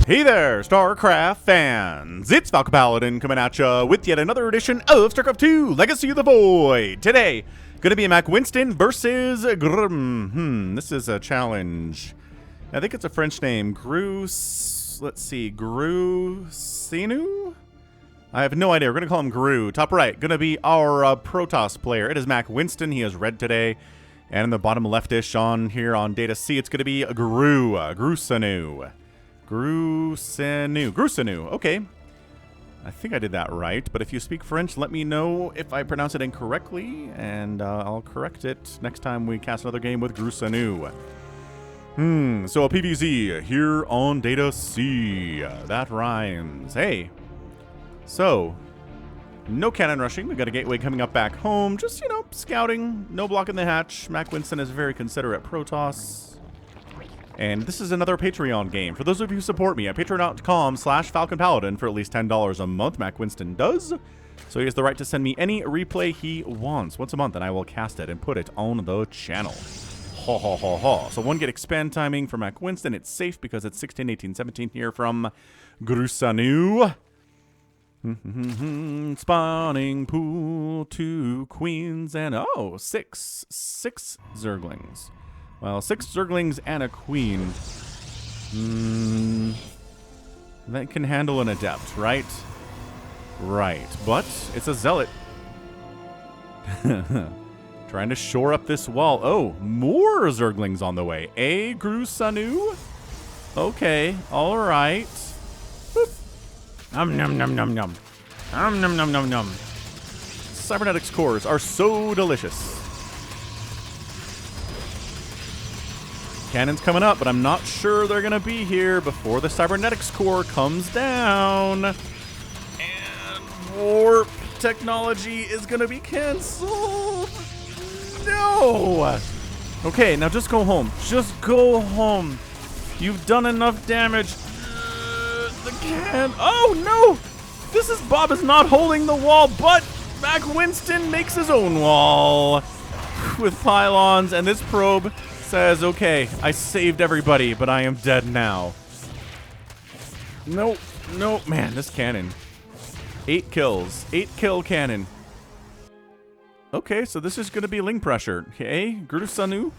Hey there, StarCraft fans! It's Falcon Paladin coming at ya with yet another edition of StarCraft 2 Legacy of the Void. Today, gonna be MackWinston versus this is a challenge. I think it's a French name. Greuceanu? I have no idea. We're gonna call him Gru. Top right, gonna be our Protoss player. It is MackWinston. He is red today. And in the bottom leftish on here on data C, it's gonna be Greuceanu. Greuceanu. Okay. I think I did that right, but if you speak French, let me know if I pronounce it incorrectly, and I'll correct it next time we cast another game with Greuceanu. So a PVZ here on data C. That rhymes. Hey. So, no cannon rushing. We got a gateway coming up back home. Just, you know, scouting. No blocking the hatch. MackWinston is very considerate Protoss. And this is another Patreon game. For those of you who support me at patreon.com/FalconPaladin for at least $10 a month, MackWinston does. So he has the right to send me any replay he wants once a month, and I will cast it and put it on the channel. Ha ha ha ha. So one get expand timing for MackWinston. It's safe because it's 16, 18, 17 here from Greuceanu. Spawning pool, 2 queens, and six zerglings. Well, 6 zerglings and a queen. That can handle an adept, right? Right, but it's a zealot. Trying to shore up this wall. Oh, more zerglings on the way. Greuceanu? Okay, all right. Boop. Nom nom nom nom nom. Nom nom nom nom nom. Cybernetics cores are so delicious. Cannon's coming up, but I'm not sure they're gonna be here before the cybernetics core comes down. And warp technology is gonna be canceled. No! Okay, now just go home. Just go home. You've done enough damage. Oh no! Bob is not holding the wall, but MackWinston makes his own wall with pylons, and this probe says, okay, I saved everybody, but I am dead now. Nope, man, this cannon. 8 kills, 8 kill cannon. Okay, so this is gonna be Ling pressure. Okay, Greuceanu.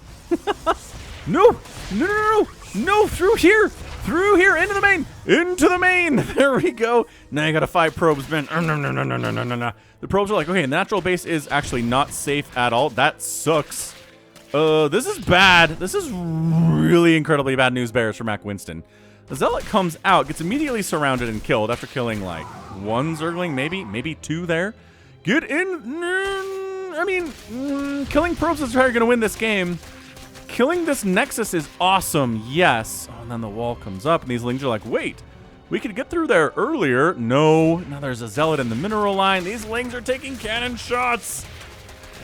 No, through here, into the main. There we go. Now you gotta fight probes, man. No. The probes are like, okay, natural base is actually not safe at all. That sucks. This is bad. This is really incredibly bad news bears for MackWinston. The zealot comes out, gets immediately surrounded and killed after killing like 1 zergling, maybe 2 there. Get in. Killing probes is how you're gonna win this game. Killing this Nexus is awesome, yes. Oh, and then the wall comes up, and these Lings are like, wait, we could get through there earlier. No, now there's a zealot in the mineral line. These Lings are taking cannon shots.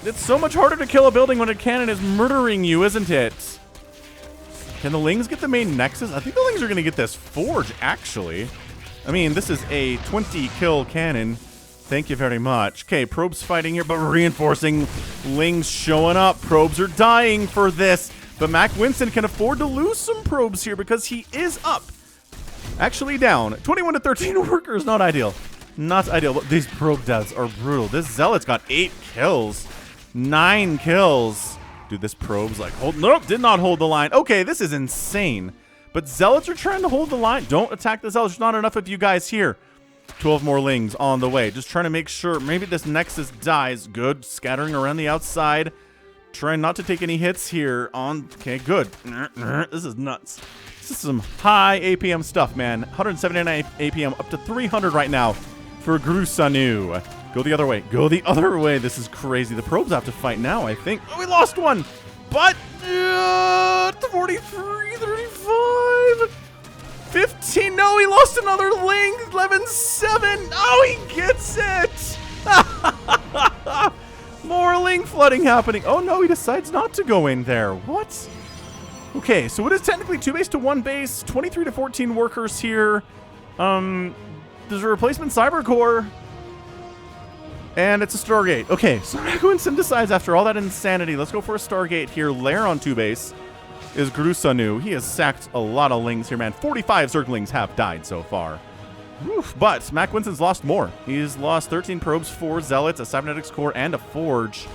It's so much harder to kill a building when a cannon is murdering you, isn't it? Can the Lings get the main Nexus? I think the Lings are going to get this forge, actually. I mean, this is a 20-kill cannon. Thank you very much. Okay, probes fighting here, but reinforcing. Lings showing up. Probes are dying for this. But MackWinston can afford to lose some probes here because he is up. Actually down. 21 to 13 workers. Not ideal. Not ideal. But these probe deaths are brutal. This zealot's got 8 kills. 9 kills. Dude, this probe's like, nope, did not hold the line. Okay, this is insane. But zealots are trying to hold the line. Don't attack the zealots. There's not enough of you guys here. 12 more Lings on the way. Just trying to make sure maybe this Nexus dies. Good. Scattering around the outside. Trying not to take any hits here on... Okay, good. This is nuts. This is some high APM stuff, man. 179 APM up to 300 right now for Greuceanu. Go the other way. Go the other way. This is crazy. The probes have to fight now, I think. Oh, we lost one. But 43, 35, 15. No, he lost another Ling. 11-7. Oh, he gets it. More Ling flooding happening. Oh, no, he decides not to go in there. What? Okay, so it is technically 2 base to 1 base. 23 to 14 workers here. There's a replacement cyber core. And it's a Stargate. Okay, so MackWinston decides after all that insanity, let's go for a Stargate here. Lair on 2 base. is Greuceanu. He has sacked a lot of Lings here, man. 45 Zerglings have died so far. Oof. But MackWinston's lost more. He's lost 13 probes, 4 zealots, a cybernetics core, and a forge.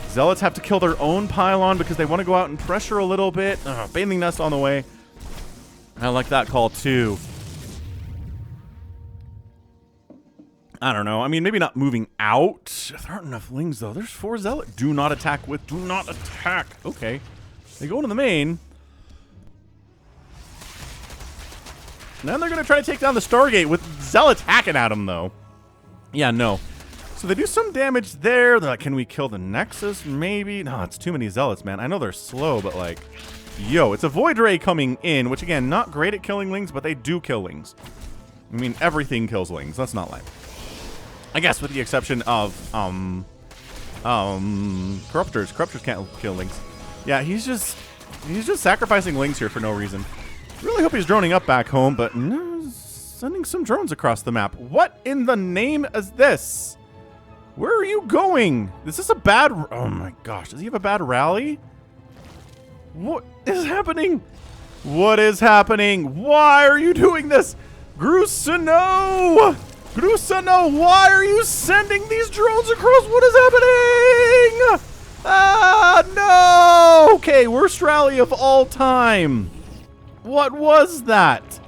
Zealots have to kill their own pylon because they want to go out and pressure a little bit. Bathing Nest on the way. I like that call too. I don't know. I mean, maybe not moving out. There aren't enough Lings, though. There's 4 zealots. Do not attack with. Do not attack. Okay. They go into the main. And then they're going to try to take down the Stargate with zealots hacking at them, though. Yeah, no. So they do some damage there. They're like, can we kill the Nexus? Maybe. No, it's too many zealots, man. I know they're slow, but like, yo, it's a Void Ray coming in, which again, not great at killing Lings, but they do kill Lings. I mean, everything kills Lings. Let's not lie. I guess with the exception of Corruptors. Corruptors can't kill Lings. Yeah, he's just sacrificing Lings here for no reason. Really hope he's droning up back home, but no, sending some drones across the map. What in the name is this? Where are you going? Is this a bad... Oh my gosh, does he have a bad rally? What is happening? What is happening? Why are you doing this? Greuceanu! Greuceanu, why are you sending these drones across? What is happening? Ah, no! Okay, worst rally of all time. What was that?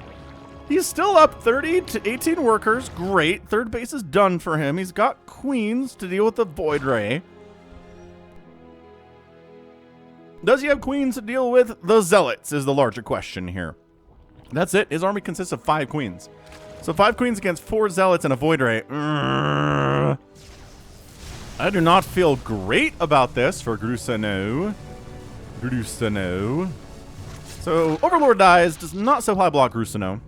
He's still up 30 to 18 workers. Great. Third base is done for him. He's got queens to deal with the Void Ray. Does he have queens to deal with the zealots is the larger question here. That's it. His army consists of 5 queens. So 5 queens against 4 zealots and a Void Ray. I do not feel great about this for Greuceanu. Greuceanu. So Overlord dies. Does not supply block Greuceanu.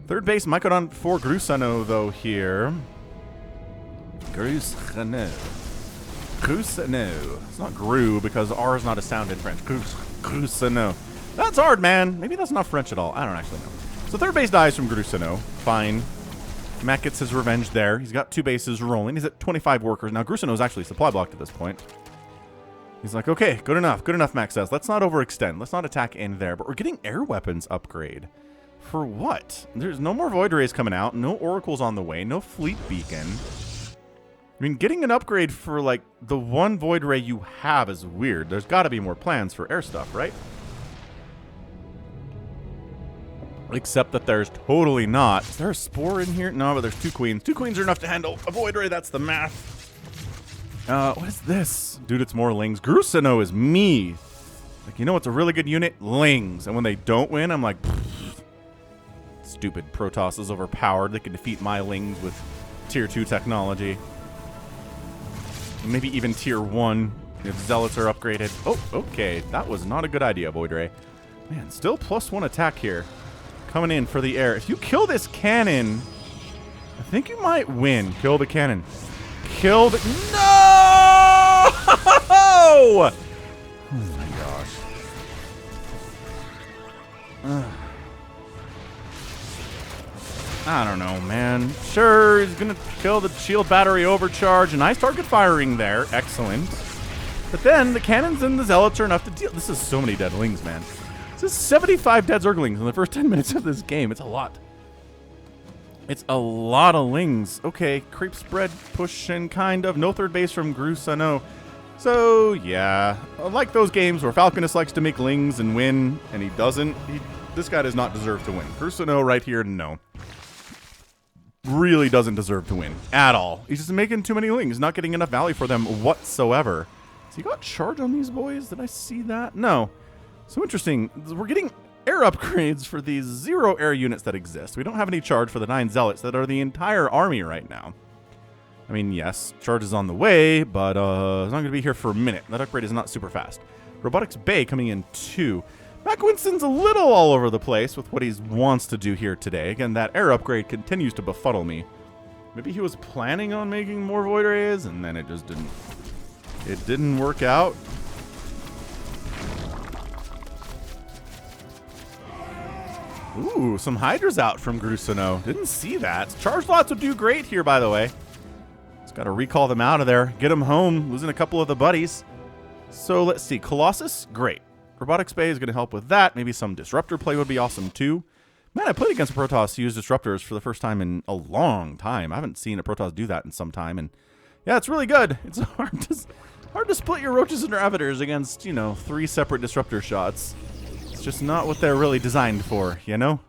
Third base Mycodon for Greuceanu, though, here. Greuceanu. Greuceanu. It's not Greu because R is not a sound in French. Greuceanu. That's hard, man. Maybe that's not French at all. I don't actually know. So third base dies from Greuceanu. Fine. Mac gets his revenge there. He's got 2 bases rolling. He's at 25 workers. Now, Greuceanu is actually supply blocked at this point. He's like, okay, good enough. Good enough, Mac says. Let's not overextend. Let's not attack in there. But we're getting air weapons upgrade. For what? There's no more Void Rays coming out. No Oracles on the way. No Fleet Beacon. I mean, getting an upgrade for, like, the one Void Ray you have is weird. There's got to be more plans for air stuff, right? Except that there's totally not. Is there a Spore in here? No, but there's 2 queens. 2 queens are enough to handle a Void Ray. That's the math. What is this? Dude, it's more Lings. Greuceanu is me. Like, you know what's a really good unit? Lings. And when they don't win, I'm like... Stupid Protoss is overpowered. They can defeat my Lings with tier 2 technology. Maybe even tier 1 if Zealots are upgraded. Oh, okay. That was not a good idea, Void Ray. Man, still +1 attack here. Coming in for the air. If you kill this cannon, I think you might win. Kill the cannon. Kill the... No! Oh my gosh. I don't know, man. Sure, he's going to kill the shield battery overcharge. Nice target firing there. Excellent. But then the cannons and the zealots are enough to deal. This is so many dead Lings, man. This is 75 dead Zerglings in the first 10 minutes of this game. It's a lot. It's a lot of Lings. Okay, creep spread pushing, kind of. No third base from Greuceanu. So, yeah. Like those games where Falcon likes to make Lings and win, and he doesn't. This guy does not deserve to win. Greuceanu right here, no. Really doesn't deserve to win at all. He's just making too many Lings, not getting enough value for them whatsoever. So he got charge on these boys? Did I see that? No. So interesting. We're getting air upgrades for these 0 air units that exist. We don't have any charge for the 9 zealots that are the entire army right now. I mean, yes, charge is on the way, but it's not going to be here for a minute. That upgrade is not super fast. Robotics Bay coming in 2. MackWinston's a little all over the place with what he wants to do here today. Again, that air upgrade continues to befuddle me. Maybe he was planning on making more Void Rays, and then it just didn't. It didn't work out. Ooh, some Hydras out from Greuceanu. Didn't see that. Charge lots would do great here, by the way. Just got to recall them out of there. Get them home. Losing a couple of the buddies. So let's see. Colossus, great. Robotic Spay is going to help with that. Maybe some Disruptor play would be awesome too. Man, I played against a Protoss use Disruptors for the first time in a long time. I haven't seen a Protoss do that in some time. And yeah, it's really good. It's hard to split your Roaches and Ravagers against, you know, 3 separate Disruptor shots. It's just not what they're really designed for, you know?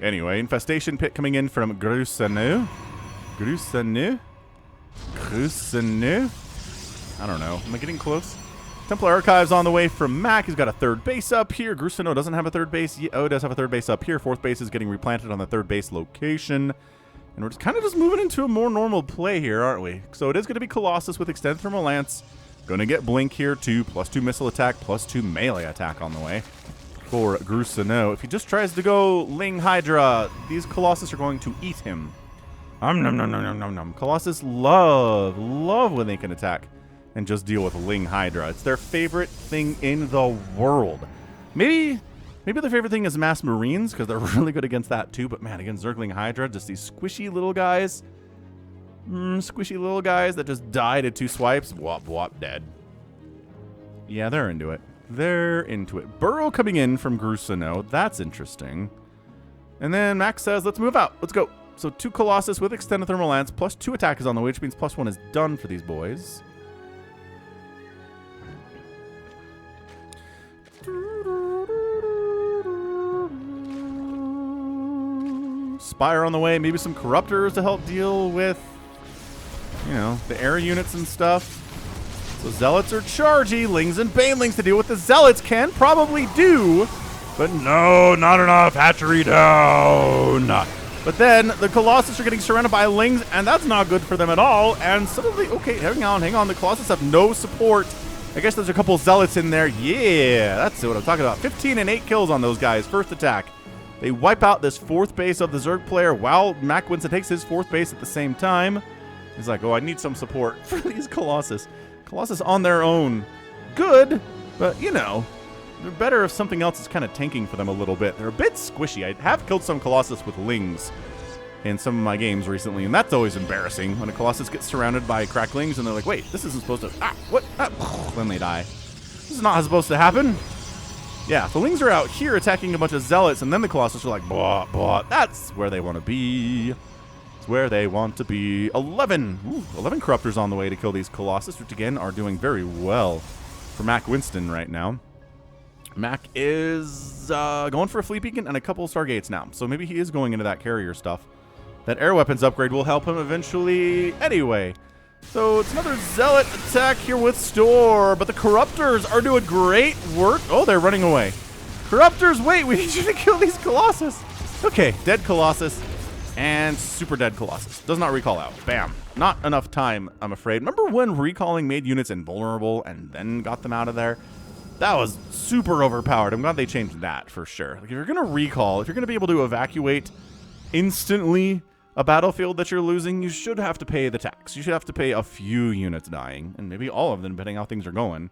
Anyway, Infestation Pit coming in from Greuceanu. Greuceanu? Greuceanu? I don't know. Am I getting close? Templar Archives on the way from Mac. He's got a 3rd base up here. Greuceanu doesn't have a 3rd base. Oh, does have a 3rd base up here. 4th base is getting replanted on the 3rd base location. And we're just kind of just moving into a more normal play here, aren't we? So it is going to be Colossus with Extended Thermal Lance. Going to get Blink here too. +2 missile attack, +2 melee attack on the way for Greuceanu. If he just tries to go Ling Hydra, these Colossus are going to eat him. Nom nom nom nom nom nom. Colossus love when they can attack and just deal with Ling Hydra. It's their favorite thing in the world. Maybe their favorite thing is Mass Marines, because they're really good against that too. But man, against Zergling Hydra, just these squishy little guys. Squishy little guys that just died at 2 swipes. Wop, wop, dead. Yeah, they're into it. They're into it. Burrow coming in from Greuceanu. That's interesting. And then Max says, let's move out. Let's go. So 2 Colossus with Extended Thermal Lance, +2 attack is on the way, which means +1 is done for these boys. Spire on the way, maybe some Corruptors to help deal with, you know, the air units and stuff. So Zealots are chargy. Lings and Banelings to deal with the Zealots can probably do, but no, not enough. Hatchery down. But then the Colossus are getting surrounded by Lings, and that's not good for them at all. And suddenly, okay, hang on. The Colossus have no support. I guess there's a couple Zealots in there. Yeah, that's what I'm talking about. 15 and 8 kills on those guys. First attack. They wipe out this 4th base of the Zerg player while MackWinston takes his 4th base at the same time. He's like, oh, I need some support for these Colossus. Colossus on their own. Good, but, you know, they're better if something else is kind of tanking for them a little bit. They're a bit squishy. I have killed some Colossus with Lings in some of my games recently, and that's always embarrassing when a Colossus gets surrounded by cracklings and they're like, wait, this isn't supposed to, what? Then they die. This is not supposed to happen. Yeah, the Lings are out here attacking a bunch of Zealots, and then the Colossus are like, blah. That's where they want to be. It's where they want to be. 11 Corruptors on the way to kill these Colossus, which again are doing very well for MackWinston right now. Mac is going for a Fleet Beacon and a couple of Stargates now, so maybe he is going into that carrier stuff. That air weapons upgrade will help him eventually anyway. So it's another Zealot attack here with Store, but the Corruptors are doing great work. Oh, they're running away. Corruptors, wait, we need you to kill these Colossus. Okay, dead Colossus and super dead Colossus. Does not recall out. Bam. Not enough time, I'm afraid. Remember when recalling made units invulnerable and then got them out of there? That was super overpowered. I'm glad they changed that for sure. Like, if you're going to recall, if you're going to be able to evacuate instantly a battlefield that you're losing, you should have to pay the tax. You should have to pay a few units dying, and maybe all of them, depending how things are going.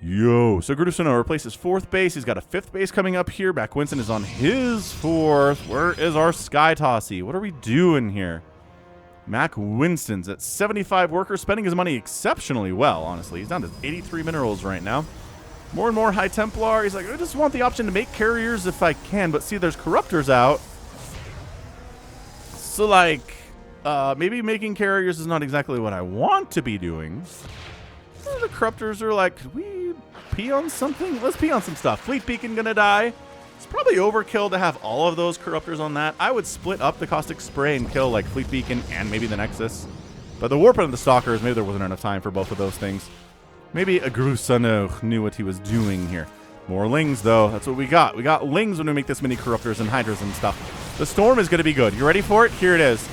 Yo, so Greuceanu replaces 4th base. He's got a 5th base coming up here. MackWinston is on his 4th. Where is our Sky Tossy? What are we doing here? MackWinston's at 75 workers, spending his money exceptionally well, honestly. He's down to 83 minerals right now. More and more High Templar. He's like, I just want the option to make carriers if I can, but see, there's Corruptors out. So, like, maybe making carriers is not exactly what I want to be doing. The Corruptors are like, could we pee on something? Let's pee on some stuff. Fleet Beacon gonna die. It's probably overkill to have all of those Corruptors on that. I would split up the Caustic Spray and kill, like, Fleet Beacon and maybe the Nexus. But the Warping of the Stalkers, maybe there wasn't enough time for both of those things. Maybe a Greuceanu knew what he was doing here. More Lings, though. That's what we got. We got Lings when we make this many Corruptors and Hydras and stuff. The Storm is going to be good. You ready for it? Here it is.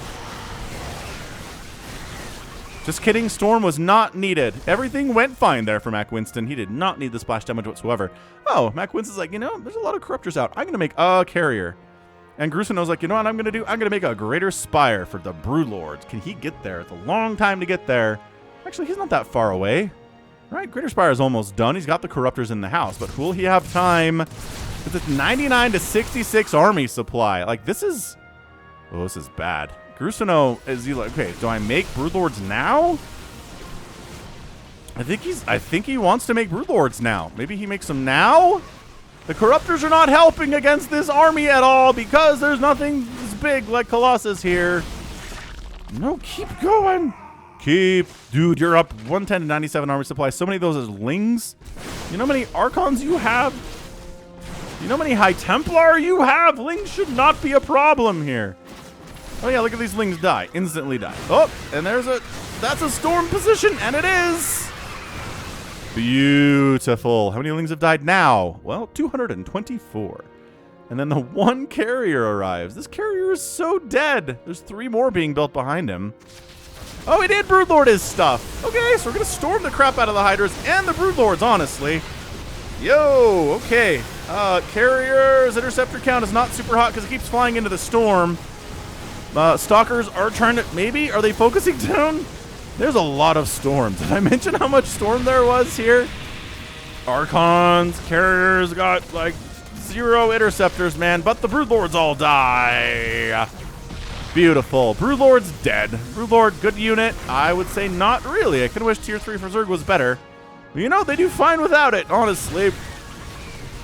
Just kidding. Storm was not needed. Everything went fine there for MackWinston. He did not need the splash damage whatsoever. Oh, MackWinston's like, you know, there's a lot of Corruptors out. I'm going to make a carrier. And Greuceanu's like, you know what I'm going to do? I'm going to make a Greater Spire for the Broodlords. Can he get there? It's a long time to get there. Actually, he's not that far away. Right, Greater Spire is almost done. He's got the Corruptors in the house, but will he have time? It's a 99 to 66 army supply. Like, this is... Oh, this is bad. Greuceanu, is he like, okay, do I make Broodlords now? I think he wants to make Broodlords now. Maybe he makes them now? The Corruptors are not helping against this army at all because there's nothing as big like Colossus here. No, keep going. Dude, you're up 110 to 97 army supply. So many of those as Lings. You know how many Archons you have? You know how many High Templar you have? Lings should not be a problem here. Oh yeah, look at these Lings die. Instantly die. Oh, and that's a storm position, and it is. Beautiful. How many Lings have died now? Well, 224. And then the one carrier arrives. This carrier is so dead. There's 3 more being built behind him. Oh, he did Broodlord his stuff. Okay, so we're going to storm the crap out of the Hydras and the Broodlords, honestly. Yo, okay. Carrier's interceptor count is not super hot because it keeps flying into the storm. Stalkers are trying to... Maybe? Are they focusing down? There's a lot of storms. Did I mention how much storm there was here? Archons, carriers got like 0 interceptors, man. But the Broodlords all die. Beautiful. Broodlord's dead. Broodlord, good unit. I would say not really. I could wish tier 3 for Zerg was better. But you know, they do fine without it, honestly.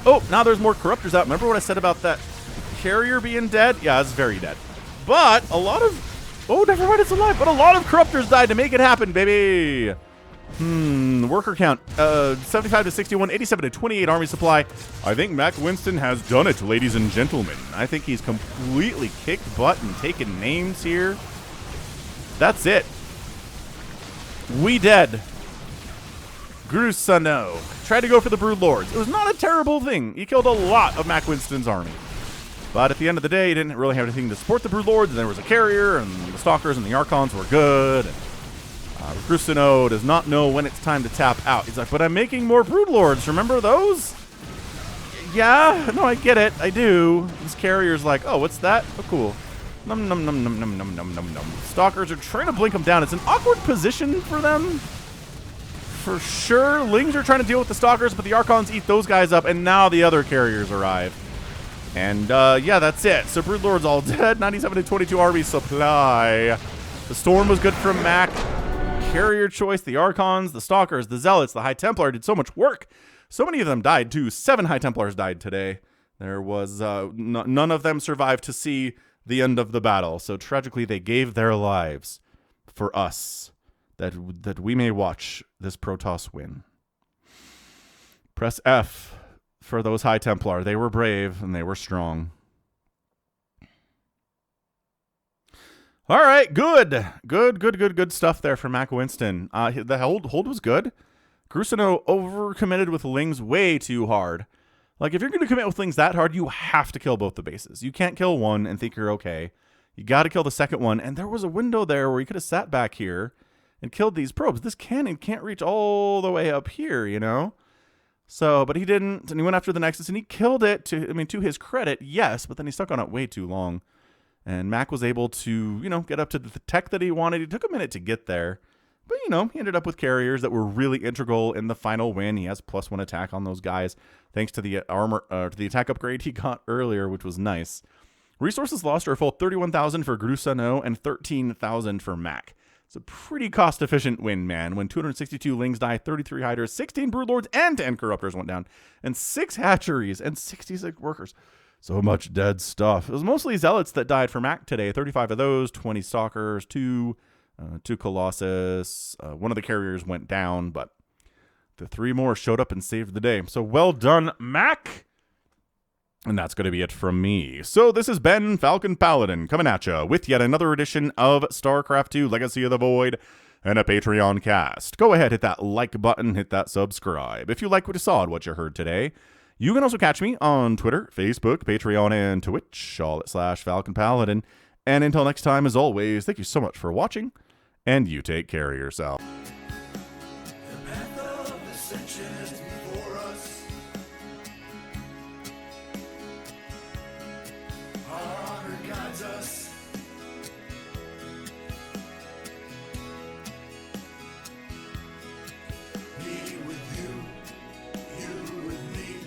Oh, now there's more Corruptors out. Remember what I said about that carrier being dead? Yeah, it's very dead. But a lot of... Oh, never mind, it's alive. But a lot of Corruptors died to make it happen, baby. Worker count. 75 to 61, 87 to 28 army supply. I think MackWinston has done it, ladies and gentlemen. I think he's completely kicked butt and taken names here. That's it. We dead. Greuceanu tried to go for the Broodlords. It was not a terrible thing. He killed a lot of MackWinston's army. But at the end of the day, he didn't really have anything to support the Broodlords, and there was a carrier, and the Stalkers and the Archons were good. And, Greuceanu does not know when it's time to tap out. He's like, but I'm making more Broodlords. Remember those? Yeah, no, I get it. I do. This carrier's like, oh, what's that? Oh, cool. Num, num, num, num, num, num, num, num, num. Stalkers are trying to blink them down. It's an awkward position for them. For sure. Lings are trying to deal with the Stalkers, but the Archons eat those guys up, and now the other carriers arrive. And, yeah, that's it. So Broodlord's all dead. 97 to 22 army supply. The Storm was good from Mac. Carrier choice, the Archons, the Stalkers, the Zealots, the High Templar did so much work. So many of them died, too. 7 High Templars died today. There was, none of them survived to see the end of the battle. So tragically, they gave their lives for us, that we may watch this Protoss win. Press F for those High Templar. They were brave and they were strong. All right, good stuff there for MackWinston. The hold was good. Greuceanu overcommitted with Lings way too hard. Like, if you're going to commit with Lings that hard, you have to kill both the bases. You can't kill one and think you're okay. You got to kill the second one. And there was a window there where you could have sat back here and killed these probes. This cannon can't reach all the way up here, you know? So, but he didn't, and he went after the Nexus, and he killed it, to his credit, yes, but then he stuck on it way too long. And Mac was able to, get up to the tech that he wanted. It took a minute to get there. But, he ended up with carriers that were really integral in the final win. He has +1 attack on those guys, thanks to the to the attack upgrade he got earlier, which was nice. Resources lost are a full 31,000 for Greuceanu and 13,000 for Mac. It's a pretty cost-efficient win, man. When 262 Lings died, 33 Hydras, 16 Broodlords, and 10 Corruptors went down, and 6 Hatcheries, and 66 Workers. So much dead stuff. It was mostly Zealots that died for Mac today. 35 of those, 20 Stalkers, 2 Colossus. One of the carriers went down, but the 3 more showed up and saved the day. So well done, Mac! And that's going to be it from me. So this has been Falcon Paladin coming at you with yet another edition of StarCraft 2 Legacy of the Void and a Patreon cast. Go ahead, hit that like button, hit that subscribe. If you like what you saw and what you heard today, you can also catch me on Twitter, Facebook, Patreon, and Twitch, all at /Falcon Paladin. And until next time, as always, thank you so much for watching, and you take care of yourself. The path of ascension is before us. Our honor guides us.